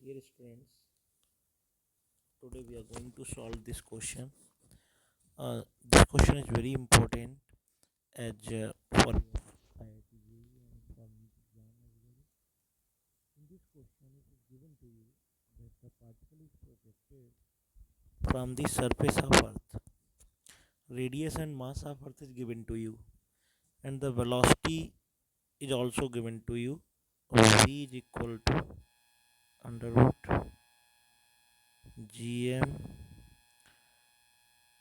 Dear students, today we are going to solve this question. This question is very important as for IIT and from exam as well. In this question, it is given to you that the particle is projected from the surface of Earth. Radius and mass of Earth is given to you, and the velocity is also given to you. V is equal to under root gm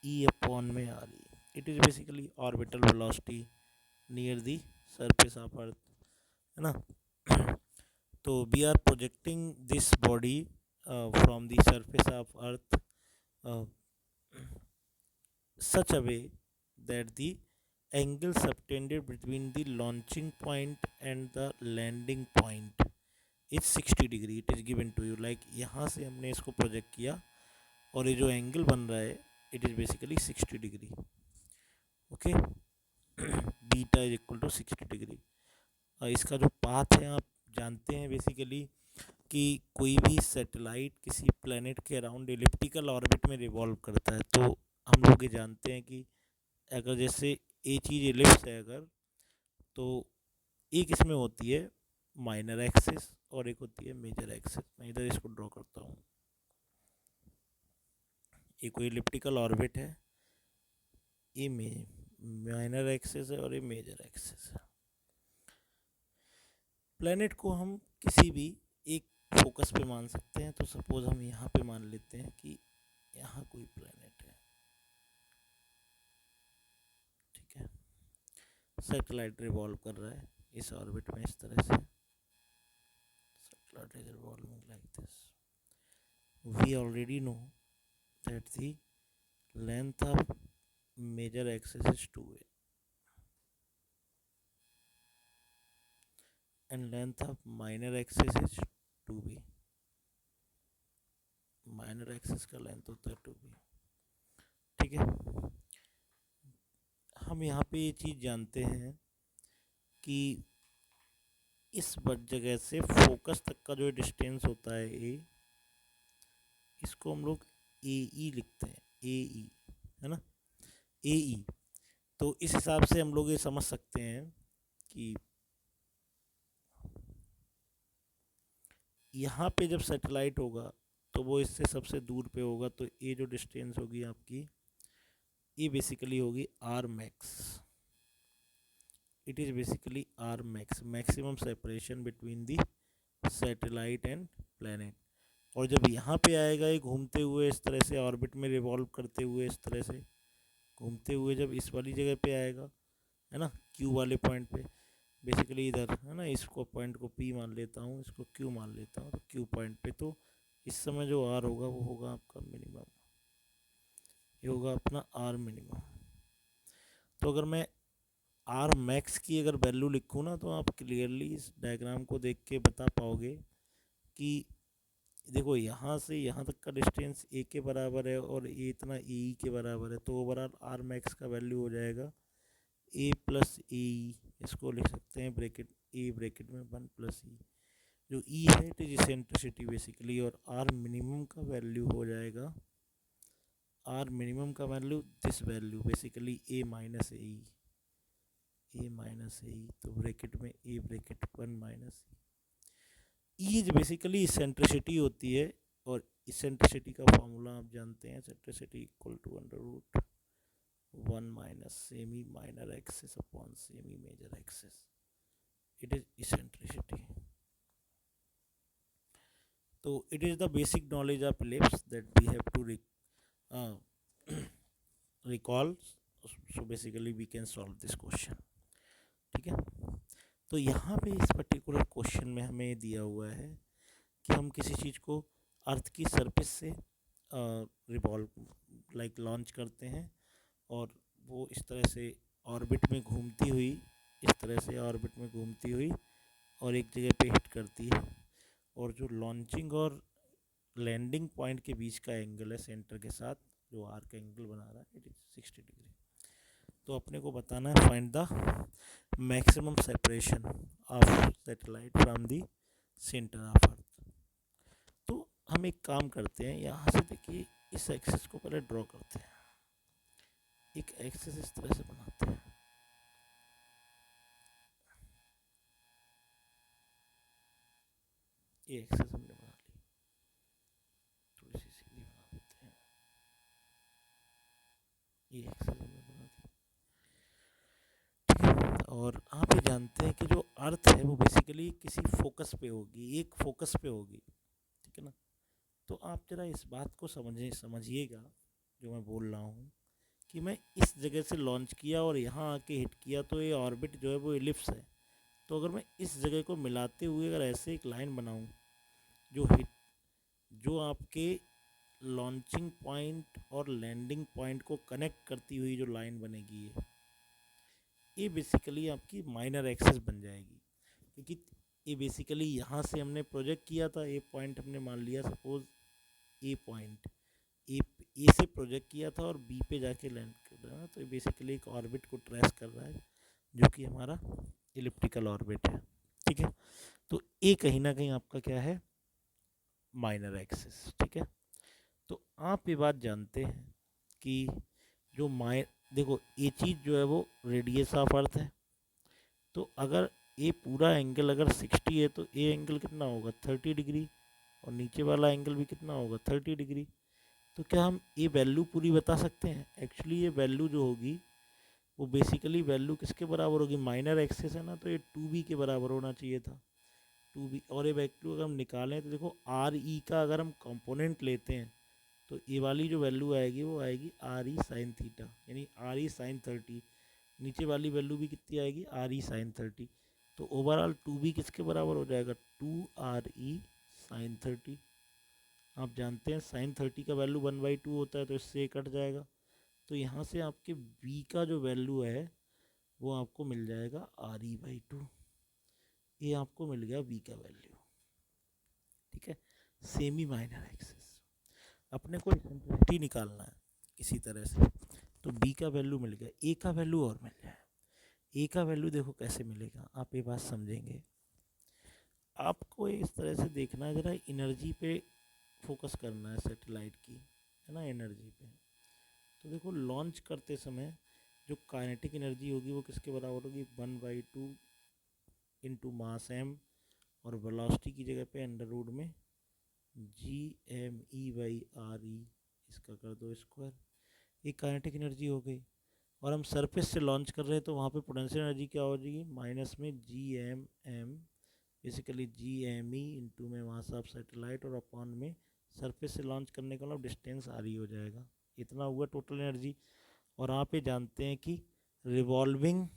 E upon में आ रही है. It is basically orbital velocity near the surface of Earth, है ना. तो we are projecting this body from the surface of Earth uh, such a way that the angle subtended between the launching point and the landing point is 60 degree. It is given to you like यहाँ से हमने इसको project किया और ये जो angle बन रहा है it is basically 60 degree. Okay, beta is equal to 60 degree. इसका जो पाथ है आप जानते हैं बेसिकली कि कोई भी सैटेलाइट किसी प्लेनेट के अराउंड एलिप्टिकल ऑर्बिट में रिवॉल्व करता है. तो हम लोग ये जानते हैं कि अगर जैसे ये चीज़ एलिप्स है अगर, तो एक इसमें होती है माइनर एक्सिस और एक होती है मेजर एक्सिस. मैं इधर इसको ड्रॉ करता हूँ. ये कोई एलिप्टिकल ऑर्बिट है, ये माइनर एक्सिस है और ये मेजर एक्सिस है. प्लैनेट को हम किसी भी एक फोकस पे मान सकते हैं. तो सपोज हम यहाँ पे मान लेते हैं कि यहाँ कोई प्लैनेट है, ठीक है. सैटेलाइट रिवॉल्व कर रहा है इस ऑर्बिट में इस तरह से. Satellite is revolving like this. We already know that the length of major axis is 2a and length of minor axis is 2b. Minor axis का लेंथ होता है 2b, ठीक है. हम यहाँ पे ये चीज़ जानते हैं कि इस जगह से फोकस तक का जो डिस्टेंस होता है ए, इसको हम लोग ए ई लिखते हैं. ए ई है ना, ए ई. तो इस हिसाब से हम लोग ये समझ सकते हैं कि यहाँ पे जब सैटेलाइट होगा तो वो इससे सबसे दूर पे होगा. तो ये जो डिस्टेंस होगी आपकी, ये बेसिकली होगी R max. It is basically R max, maximum separation between the satellite and planet. और जब यहाँ पे आएगा ये घूमते हुए इस तरह से ऑर्बिट में रिवॉल्व करते हुए इस तरह से घूमते हुए जब इस वाली जगह पे आएगा, है ना, क्यू वाले पॉइंट पे, बेसिकली इधर है ना, इसको पॉइंट को पी मान लेता हूँ, इसको क्यू मान लेता हूँ. तो क्यू पॉइंट पे तो इस समय जो आर होगा वो होगा आपका मिनिमम, ये होगा अपना आर मिनिमम. तो अगर मैं आर मैक्स की अगर वैल्यू लिखूँ ना, तो आप क्लियरली इस डायग्राम को देख के बता पाओगे कि देखो यहाँ से यहाँ तक का डिस्टेंस ए के बराबर है और ये इतना ए के बराबर है. तो ओवरऑल आर मैक्स का वैल्यू हो जाएगा ए प्लस ए. इसको लिख सकते हैं ब्रैकेट ए ब्रैकेट में 1 प्लस ई. जो ई है इट इज इसेंट्रिसिटी बेसिकली. और आर मिनिमम का वैल्यू हो जाएगा, आर मिनिमम का value this value basically A minus A, A minus A. तो ब्रैकेट में A bracket 1 minus E is basically eccentricity होती है. और इसेंट्रिसिटी का फॉर्मूला आप जानते हैं, eccentricity equal to under root 1 minus semi minor axis upon semi major axis. It is eccentricity. तो it is the basic knowledge of ellipse that we have to recall. So basically we can solve this question, ठीक है. तो यहाँ पे इस particular question में हमें दिया हुआ है कि हम किसी चीज़ को अर्थ की सरफेस से रिवॉल्व लाइक लॉन्च करते हैं और वो इस तरह से ऑर्बिट में घूमती हुई, इस तरह से ऑर्बिट में घूमती हुई और एक जगह पे हिट करती है. और जो लॉन्चिंग और लैंडिंग पॉइंट के बीच का एंगल है सेंटर के साथ, जो आर्क एंगल बना रहा है इट इज 60 डिग्री. तो अपने को बताना है find the maximum separation of satellite from the centre of earth. तो हम एक काम करते हैं, यहाँ से देखिए इस एक्सिस को पहले ड्रॉ करते हैं, एक एक्सिस इस तरह से बनाते हैं, ये एक्सिस हमने बना ली, थोड़ी सी सीधी बना देते हैं, ये एक्सिस हमने बना दी, ठीक है। और आप ये जानते हैं कि जो अर्थ है वो बेसिकली किसी फोकस पे होगी, एक फोकस पे होगी, ठीक है ना। तो आप जरा इस बात को समझिएगा जो मैं बोल रहा हूँ, कि मैं इस जगह से लॉन्च किया और यहाँ आके हिट किया, तो ये ऑर्बिट जो है वो एलिप्स है। तो अगर मैं इस जगह को मिलाते हुए अगर ऐसे एक लाइन बनाऊँ जो हिट, जो आपके लॉन्चिंग पॉइंट और लैंडिंग पॉइंट को कनेक्ट करती हुई जो लाइन बनेगी, ये बेसिकली आपकी माइनर एक्सेस बन जाएगी। क्योंकि ये बेसिकली यहाँ से हमने प्रोजेक्ट किया था, ए पॉइंट हमने मान लिया सपोज, ए पॉइंट ए से प्रोजेक्ट किया था और बी पे जाके लैंड कर रहा है, तो ये बेसिकली एक ऑर्बिट को ट्रेस कर रहा है जो कि हमारा इलिप्टिकल ऑर्बिट है, ठीक है। तो ए कहीं ना कहीं आपका क्या है, माइनर एक्सिस, ठीक है। तो आप ये बात जानते हैं कि जो देखो ये चीज़ जो है वो रेडियस ऑफ अर्थ है, तो अगर ये पूरा एंगल अगर 60 है तो ये एंगल कितना होगा, 30 डिग्री, और नीचे वाला एंगल भी कितना होगा, 30 डिग्री। तो क्या हम ये वैल्यू पूरी बता सकते हैं? एक्चुअली ये वैल्यू जो होगी वो बेसिकली वैल्यू किसके बराबर होगी, माइनर एक्सेस है ना, तो ये 2b के बराबर होना चाहिए था, 2b। और ये वैल्यू अगर हम निकालें तो देखो आर ई का अगर हम कंपोनेंट लेते हैं तो ये वाली जो वैल्यू आएगी वो आएगी आर ई साइन थीटा, यानी आर ई साइन 30। नीचे वाली वैल्यू भी कितनी आएगी, आर ई साइन 30। तो ओवरऑल 2b किसके बराबर हो जाएगा, 2 RE साइन 30। आप जानते हैं साइन 30 का वैल्यू 1/2 होता है, तो इससे कट जाएगा। तो यहाँ से आपके b का जो वैल्यू है वो आपको मिल जाएगा RE/2। ये आपको मिल गया b का वैल्यू, ठीक है। सेमी माइनर एक्सिस अपने को एसेंट्रिसिटी निकालना है किसी तरह से, तो b का वैल्यू मिल गया, a का वैल्यू और मिल जाए। a का वैल्यू देखो कैसे मिलेगा, आप ये बात समझेंगे। आपको इस तरह से देखना है, जरा एनर्जी पे फोकस करना है सैटेलाइट की, है ना, एनर्जी पे। तो देखो लॉन्च करते समय जो काइनेटिक एनर्जी होगी वो किसके बराबर होगी, 1/2 इंटू मास m, और वेलोसिटी की जगह पे अंडर रूट में GME/RE, इसका कर दो स्क्वायर। ये काइनेटिक एनर्जी हो गई। और हम सरफेस से लॉन्च कर रहे हैं तो वहाँ पे पोटेंशियल एनर्जी क्या हो जाएगी, माइनस में GMM, बेसिकली GME इंटू में मास ऑफ सैटेलाइट, और अपॉन में सरफेस से लॉन्च करने का मतलब डिस्टेंस RE हो जाएगा। इतना हुआ टोटल एनर्जी। और आप ये जानते हैं कि रिवॉल्विंग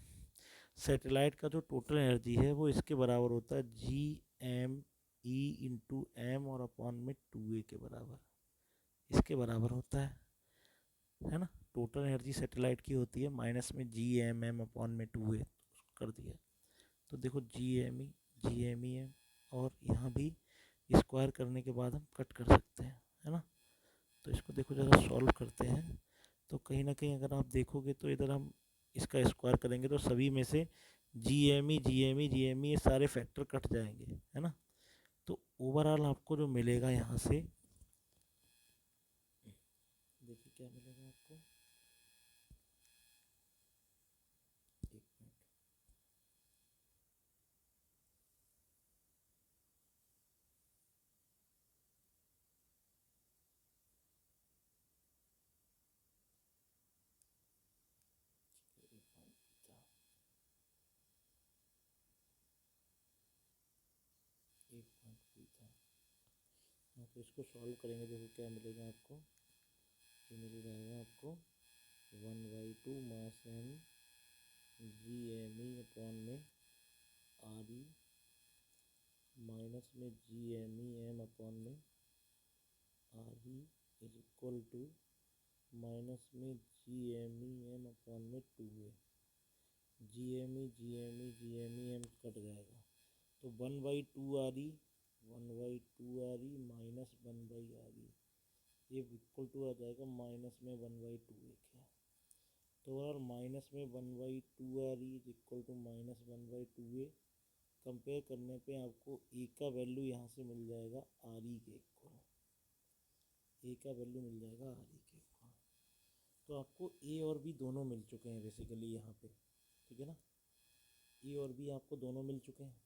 सैटेलाइट का जो टोटल एनर्जी है वो इसके बराबर होता है GME इंटू M और अपॉन में 2a के बराबर, इसके बराबर होता है ना। टोटल एनर्जी सैटेलाइट की होती है माइनस में GMM अपॉन में 2a कर दिया। तो देखो GME और यहाँ भी स्क्वायर करने के बाद हम कट कर सकते हैं, है ना। तो इसको देखो जरा सॉल्व करते हैं, तो कहीं ना कहीं अगर आप देखोगे तो इधर हम इसका स्क्वायर करेंगे तो सभी में से GME ये सारे फैक्टर कट जाएंगे, है ना। तो ओवरऑल आपको जो मिलेगा यहाँ से, देखिए क्या मिलेगा आपको, एक मिनट, एक पॉइंट भी था। हाँ तो इसको सॉल्व करेंगे, देखो क्या मिलेगा आपको, ये मिल जाएगा आपको 1/2 मास m GME अपॉन में RE माइनस में GME m अपॉन में RE is equal to minus में GME m अपॉन में 2a। GME m कट जाएगा तो 1/2 RE माइनस 1/RE, ये इक्वल टू आ जाएगा माइनस में 1/2 a के। तो और माइनस में 1/2 RE is equal to minus 1/2a। Compare करने पे आपको ए का वैल्यू यहाँ से मिल जाएगा RE के इक्वल, ए का वैल्यू मिल जाएगा आर ई के। हाँ, तो आपको ए और बी दोनों मिल चुके हैं बेसिकली यहाँ पे, ठीक है ना, ए और बी आपको दोनों मिल चुके हैं।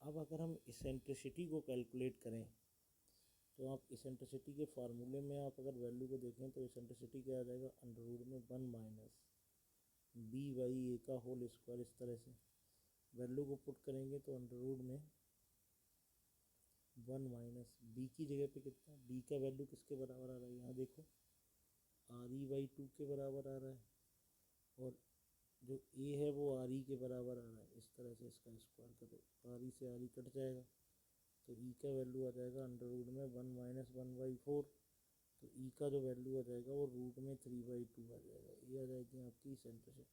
अब अगर हम इसेंट्रिसिटी को कैलकुलेट करें तो आप इसेंट्रिसिटी के फार्मूले में आप अगर वैल्यू को देखें तो इसेंट्रिसिटी क्या आ जाएगा, अंडर रूट में 1 माइनस बी बाई ए का होल स्क्वायर। इस तरह से वैल्यू को पुट करेंगे तो अंडर रूट में 1 माइनस बी की जगह पे कितना, बी का वैल्यू किसके बराबर आ रहा है, यहाँ देखो आर ई बाई 2 के बराबर आ रहा है, और जो ए है वो आर ई के बराबर आ रहा है। इस तरह से इसका स्क्वायर करो, आर ई से आर ई कट जाएगा, तो ई का वैल्यू आ जाएगा अंडर रूट में 1 माइनस 1/4। तो ई का जो वैल्यू आ जाएगा वो रूट में 3/2 आ जाएगा। ये आ जाएगी आपकी इसेंट्रिसिटी,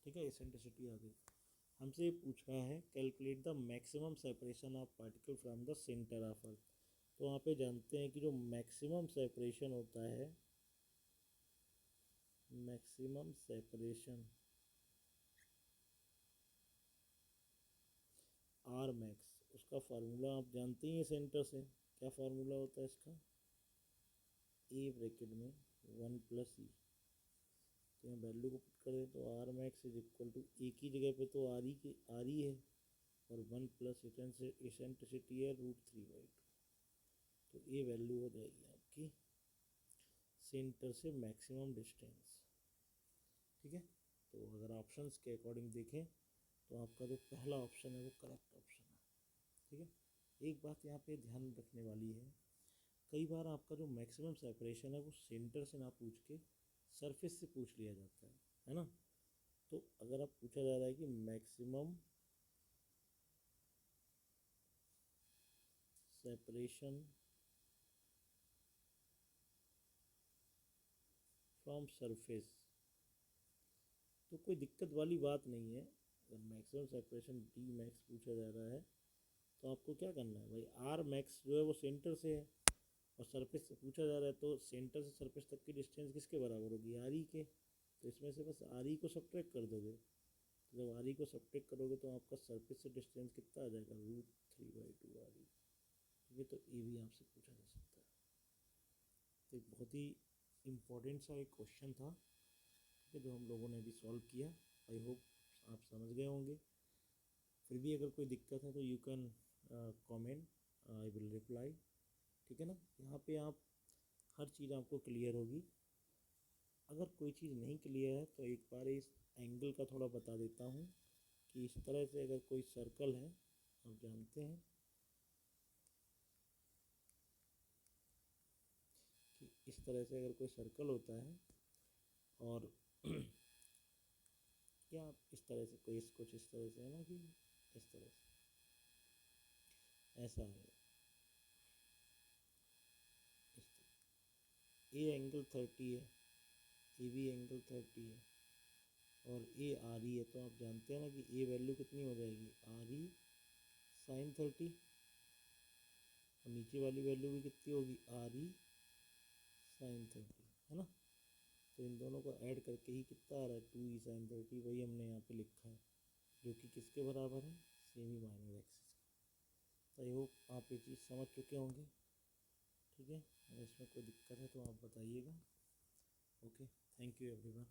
ठीक है, इसेंट्रिसिटी आ गई। हमसे ये पूछा है calculate the maximum separation of particle from the centre of earth. तो वहाँ पे जानते हैं कि जो मैक्सिमम सेपरेशन होता है, मैक्सिमम सेपरेशन आर मैक्स, उसका फार्मूला आप जानते ही हैं सेंटर से। क्या फार्मूला होता है इसका, ए ब्रैकेट में 1 प्लस ई। तो यहाँ वैल्यू को पुट करें तो R max is equal to A की जगह पे तो आर ई है, और 1 प्लस इसेंट्रिसिटी है √3/2। तो ये वैल्यू हो जाएगी आपकी सेंटर से मैक्सिमम डिस्टेंस, ठीक है। तो अगर ऑप्शंस के अकॉर्डिंग देखें तो आपका जो पहला ऑप्शन है वो करेक्ट ऑप्शन है, ठीक है। एक बात यहाँ पे ध्यान रखने वाली है, कई बार आपका जो मैक्सिमम सेपरेशन है वो सेंटर से ना पूछ के सरफेस से पूछ लिया जाता है ना। तो अगर आप पूछा जा रहा है कि मैक्सिमम सेपरेशन फ्रॉम सरफेस, तो कोई दिक्कत वाली बात नहीं है। अगर मैक्सिमम सेपरेशन डी मैक्स पूछा जा रहा है तो आपको क्या करना है भाई, आर मैक्स जो है वो सेंटर से है, और सरफेस से पूछा जा रहा है तो सेंटर से सरफेस तक की डिस्टेंस किसके बराबर होगी, आर ई के। तो इसमें से बस आर ई को सब्ट्रैक्ट कर दोगे, तो जब आर ई को सब्ट्रैक्ट करोगे तो आपका सरफेस से डिस्टेंस कितना आ जाएगा, √3/2 आर ई, ठीक है। तो ये भी आपसे पूछा जा सकता है। तो एक बहुत ही इम्पोर्टेंट सा एक क्वेश्चन था, ठीक है, जो हम लोगों ने अभी सॉल्व किया। आई होप आप समझ गए होंगे। फिर भी अगर कोई दिक्कत है तो you can comment, I will reply, ठीक है ना। यहाँ पे आप हर चीज़ आपको क्लियर होगी। अगर कोई चीज़ नहीं क्लियर है तो एक बार इस एंगल का थोड़ा बता देता हूँ कि इस तरह से अगर कोई सर्कल है, आप जानते हैं कि इस तरह से अगर कोई सर्कल होता है और क्या आप इस तरह से कोई कुछ इस तरह से है ना, कि इस तरह से ऐसा है, इस तरह ए एंगल 30 है, ए बी एंगल 30 है, और ए आर ई है। तो आप जानते हैं ना कि ए वैल्यू कितनी हो जाएगी, आर ई साइन 30, और नीचे वाली वैल्यू भी कितनी होगी, आर ई साइन 30, है ना। तो इन दोनों को ऐड करके ही कितना आ रहा है, 2 ई साइन 30, वही हमने यहाँ पे लिखा है, जो कि किसके बराबर है, सेमी माइनर एक्सिस के। तो आई होप आप ये चीज़ समझ चुके होंगे, ठीक है। अगर इसमें कोई दिक्कत है तो आप बताइएगा। Okay, thank you everyone.